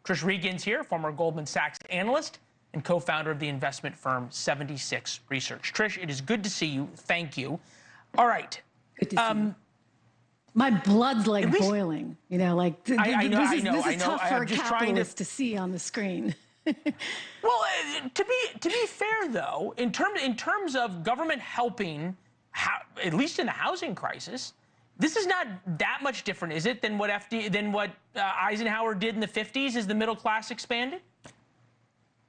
Trish Regan's here, former Goldman Sachs analyst and co-founder of the investment firm 76 Research. Trish, it is good to see you. Thank you. All right. Good to see you. My blood's like boiling, you know, like this is tough for a capitalist to see on the screen. Well, to be fair though, in terms of government helping, at least in the housing crisis, this is not that much different, is it, than what Eisenhower did in the 50s as the middle class expanded?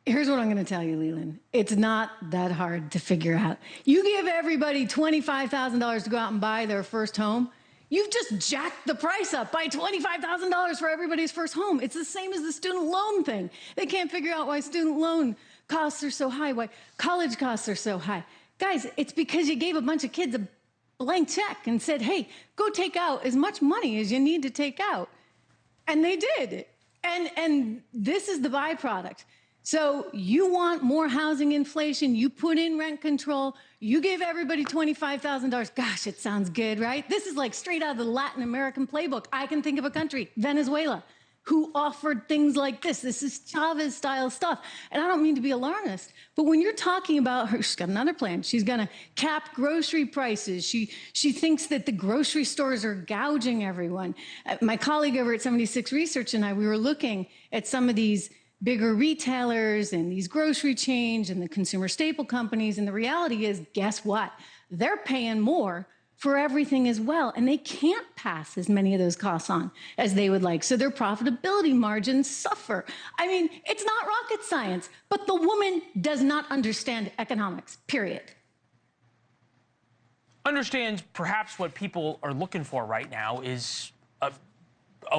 Here's what I'm going to tell you, Leland. It's not that hard to figure out. You give everybody $25,000 to go out and buy their first home. You've just jacked the price up by $25,000 for everybody's first home. It's the same as the student loan thing. They can't figure out why student loan costs are so high, why college costs are so high. Guys, it's because you gave a bunch of kids a blank check and said, hey, go take out as much money as you need to take out. And they did. And this is the byproduct. So you want more housing inflation, you put in rent control, you give everybody $25,000. Gosh, it sounds good, right? This is like straight out of the Latin American playbook. I can think of a country, Venezuela, who offered things like this. This is Chavez-style stuff. And I don't mean to be alarmist, but when you're talking about her, she's got another plan. She's going to cap grocery prices. She thinks that the grocery stores are gouging everyone. My colleague over at 76 Research and I, we were looking at some of these bigger retailers and these grocery chains and the consumer staple companies. And the reality is, guess what? They're paying more for everything as well. And they can't pass as many of those costs on as they would like. So their profitability margins suffer. I mean, it's not rocket science, but the woman does not understand economics, period. Understands perhaps what people are looking for right now is a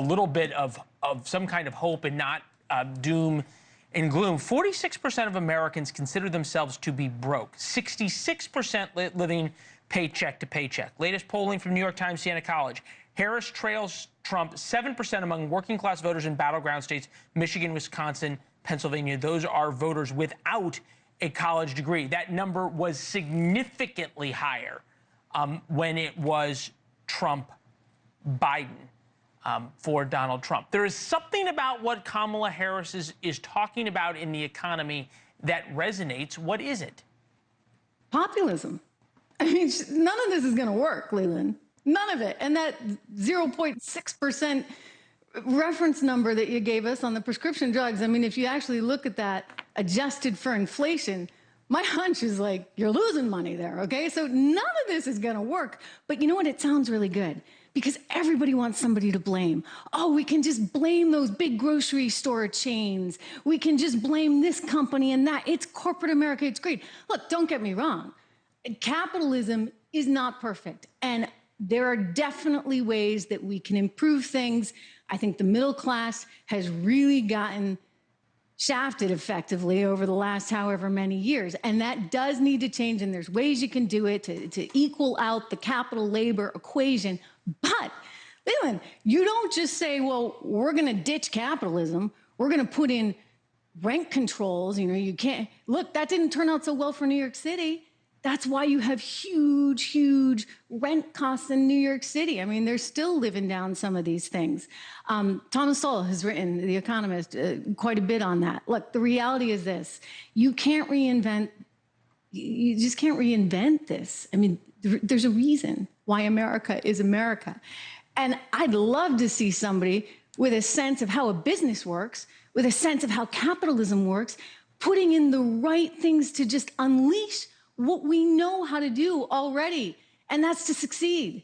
little bit of some kind of hope and not doom and gloom. 46% of Americans consider themselves to be broke. 66% living paycheck to paycheck. Latest polling from New York Times Siena College. Harris trails Trump 7% among working class voters in battleground states, Michigan, Wisconsin, Pennsylvania. Those are voters without a college degree. That number was significantly higher when it was Trump-Biden. For Donald Trump. There is something about what Kamala Harris is talking about in the economy that resonates. What is it? Populism. I mean, none of this is going to work, Leland. None of it. And that 0.6% reference number that you gave us on the prescription drugs, I mean, if you actually look at that adjusted for inflation, my hunch is like, you're losing money there, okay? So none of this is going to work. But you know what? It sounds really good. Because everybody wants somebody to blame. Oh, we can just blame those big grocery store chains. We can just blame this company and that. It's corporate America. It's great. Look, don't get me wrong. Capitalism is not perfect. And there are definitely ways that we can improve things. I think the middle class has really gotten shafted effectively over the last however many years. And that does need to change. And there's ways you can do it to equal out the capital labor equation. But, Leland, you don't just say, well, we're going to ditch capitalism. We're going to put in rent controls. You know, you can't. Look, that didn't turn out so well for New York City. That's why you have huge, huge rent costs in New York City. I mean, they're still living down some of these things. Thomas Sowell has written, The Economist, quite a bit on that. Look, the reality is this. You can't reinvent. You just can't reinvent this. I mean, there's a reason why America is America. And I'd love to see somebody with a sense of how a business works, with a sense of how capitalism works, putting in the right things to just unleash what we know how to do already, and that's to succeed.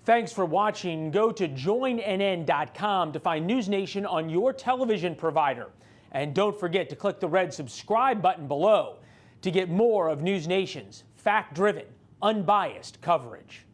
Thanks for watching. Go to joinnn.com to find NewsNation on your television provider. And don't forget to click the red subscribe button below to get more of NewsNation's fact-driven, unbiased coverage.